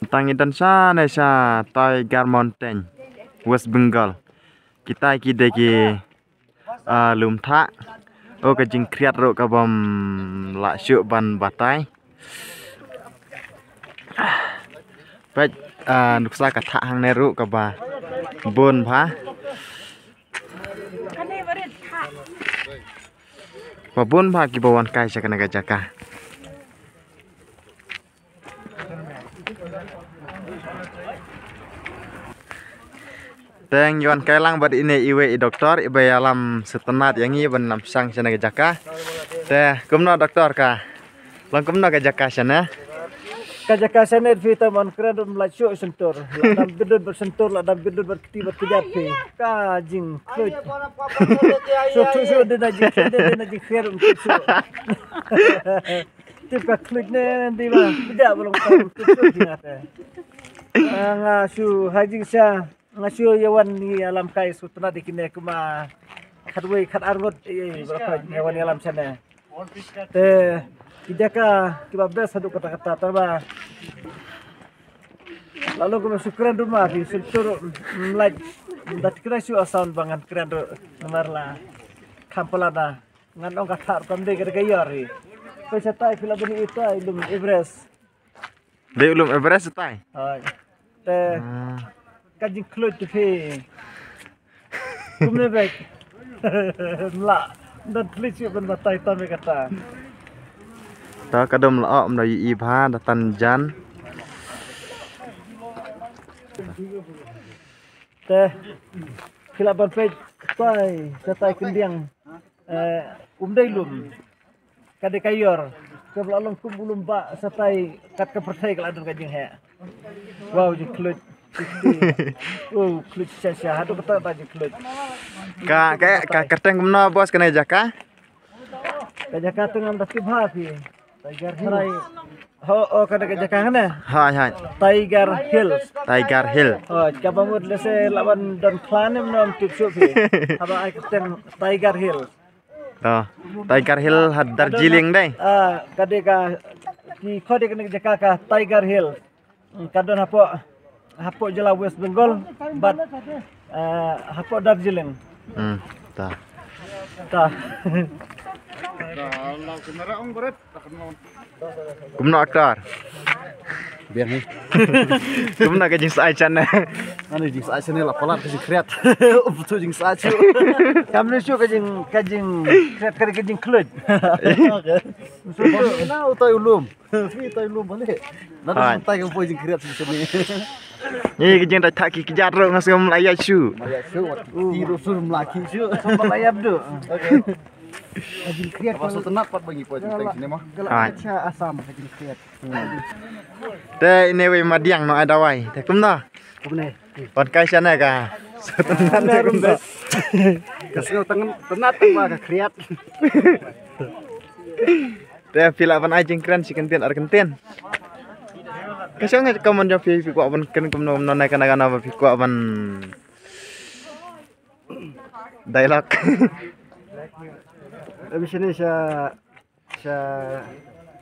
Tangi dan sana sa Tiger Mountain, West Bengal. Kita kide ki lum thak. Oh kajing kriat ro kabam la syuk ban batai. Baik nuksa kathak hang neru kaba bon pha. Babon pha ki bawan kai sakana gajaka. Teng yon kailang bad ini iwe i doktor ibe alam setenat yang i ban lam sang sana gajaka. Teh kumno doktor ka. Lang kumno gajaka sana. Kajaka sana vitamin kredit melacuk sentur. Ladam bidun bersentur, ladam bidun berketi berkejapi. Kajing klut. So dia najik khair untuk so. Tiba klutnya nanti mah tidak belum tahu klut ingat. Ngasu hajing sa ngasu yawan ni alam kai sutna dikine kuma khadwei khad argot berapa yawan alam sana. Teh Kijaka kibabda satu kata-kata terba. Lalu kami syukuran rumah di sentur melaj. Dat kira syu asaun bangan keren do nomor la kampalana ngan ong kata pamde kira kayari. Pesa tai fila bani itu ilum Everest. De ulum Everest tai. Hai. Te kajing klut tu fe. Kumne baik. La dan klitsi ban batai tame kata. Ta kadom la om dai i bha datan jan. Teh kilaban pej tai setai kendiang umdai lum kade kayor kebelalong kumbulum ba setai kat kepertai keladun kajing he. Wow je klut. Oh klut sia hadu betul ta je klut. Ka kerteng kumno bos kena jaka. Kajaka dengan dasib hafi. Tiger Hill. Oh kada kajaka kana. Hai. Tiger Hill. Tiger Hill. Oh kabamud lese lawan dan klanem nom tipsu fi. Haba ai kerteng Tiger Hill. Toh, Tiger Hill had Darjeeling dai. Kade ka ki khode kene jaka ka Tiger Hill. Kadon hapo jela West Bengal but hapo Darjeeling. Tah. Kumno aktor. Biar nih. Kumno kajing sai chan. Anu jing sa sini laporan kasih kreat. Betul jing sa cu. Kamne syu kajing kreat kajing klut. So na utai ulum. Fi utai ulum balik. Nada santai kau jing kreat sini. Ni kajing dah tak ki kejar ro ngasam laya chu. Maya cu. Ti rusul melaki cu. Malayab do. Okey. Kajing kreat pasal tenat pat bagi po jing sini mah. Galak asam kajing kreat. Te ini we madiang no ada wai. Te kumno. Kumne. Pan kai sana ka. Setenan kumno. Kasih tenat mah ka kreat. Te pila pan ajing keren si kenten Argentin. Kasih nggak kamu jawab pi ku aban ken kumno nona kana apa pi ku aban dialog. Habis ini sa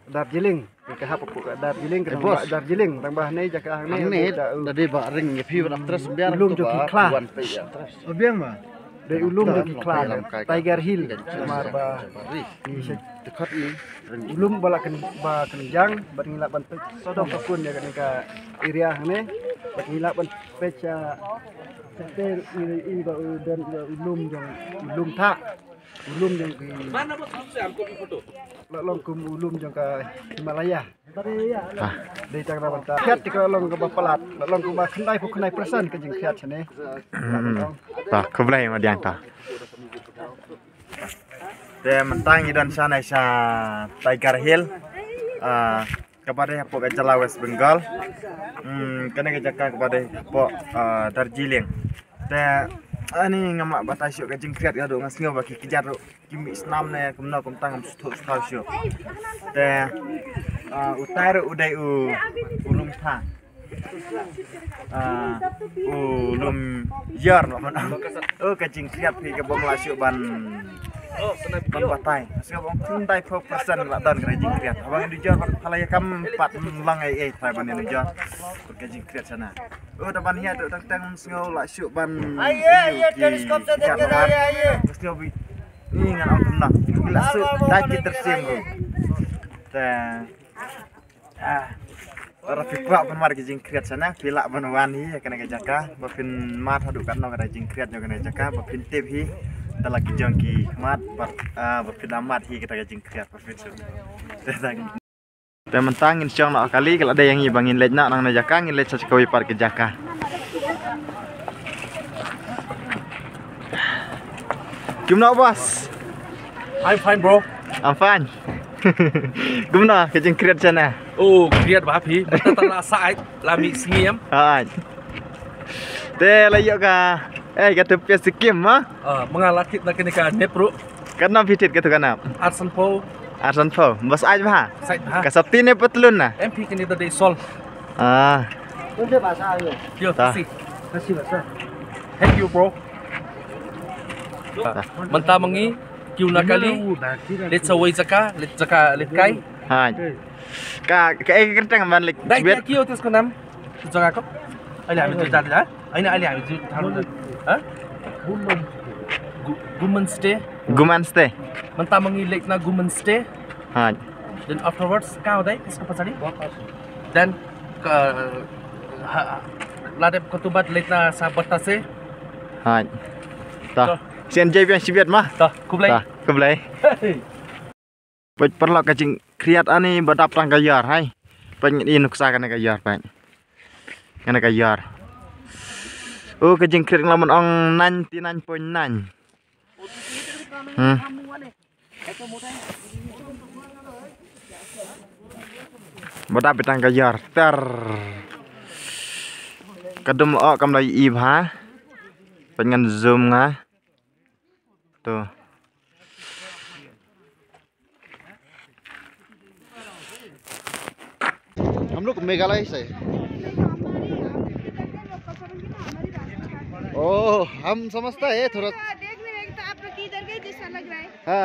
Darjeeling. Ke hap Darjeeling ke Darjeeling tambah nei jaka hang Ini dari baring ngepi terus biar ulum jo kikla. Terus. Obiang mah. Dari ulum jo kikla. Tiger Hill mar ba ni Dekat ni. ulum bala kenjang bat ngilak ban sodong kakun ya ka area hane bat ngilak ban pecha sete ini ba dan ulum jong ulum thak ulum jong ki mana bos saya ambil foto long kum ulum jong ka Himalaya dari cakra banta kiat tikra long ka bapalat long kum ba khnai persen ka jing kiat sene Tah, keblai madiang tah. Te mentang dan sana sa Tiger Hill. Kepada hapo kajala West Bengal. Kena kajaka kepada hapo Darjeeling. Te ani ngamak batai syuk kajing kriat gado ngasngo baki kejar kimi snam ne kumno kumtang sthuk skau syuk. Te utar udai ulum tha. Ulum yar mana. Kajing kriat pi ke bom la syuk ban ban batai. Asal bang tundai 4% la dan kajing kriat. Abang ini jual halaya kam 4 lang ai thai ban ini jual. pakai jingkriat sana. Oh depan hiat tu tang sengau lak syuk ban. Aye, teleskop saya dekat aye. Mesti hobi. Ni ngan aku nak. Bila syuk daki tersim tu. Tara fikwa pun mar jingkriat sana, pilak ban wani kena jaka, bapin mat haduk kan kena jingkriat jo kena jaka, bapin tip hi. Ta lagi jongki mat bapin amat hi kita jingkriat bapin su. Dan mentangin siang nak kali kalau ada yang ibangin lej nak nang jaka ngin lej saskawi par ke jaka. Gimana bos? I'm fine, bro. I'm fine. Gimana kejeng kriat sana? Oh, kriat bah pi. Mata tala saat lami singiem. Hai. Te layok ka. Kata pia sikim mah? Mengalakit nak kena ka nepro. Karena fitit kata kana. Arsan po. Arsan po. Bos aj bah. Sait bah. Kasapti ne petlun na. MP kena tadi sol. Untuk bahasa ayo. Yo, kasih. Kasih bahasa. Thank you, bro. Menta mengi kiu nakali. Let's away zaka, let's kai. Hai. Ka kertang ban lek. Dai kiu tes konam. Zaka kok. Ai la mi tu tar ha. Ai na ai la mi tu tar. Ha? Gumen stay. Guman stay. Menta mengi lek na gumen stay. Hai. Then afterwards kau dai is apa tadi? Then ladep ketubat lek na sabat tase. Hai. Tah. Sian jai pian sibiat mah. Tah, kublai. Tah, kublai. Perlu kacing kriat ani badap tang gayar hai. Pen ini nuksa kana gayar pen. Kana gayar. Oh kacing kriat lamun ong 99.9. Badap tang gayar. Ter. Kadum ok kam lai ib ha. Pengen zoom nga. तो हम लोग मेघालय से। ओह हम समझता है थोड़ा। देखने में तो आप लोग किधर गए जैसा लग रहा है। हाँ।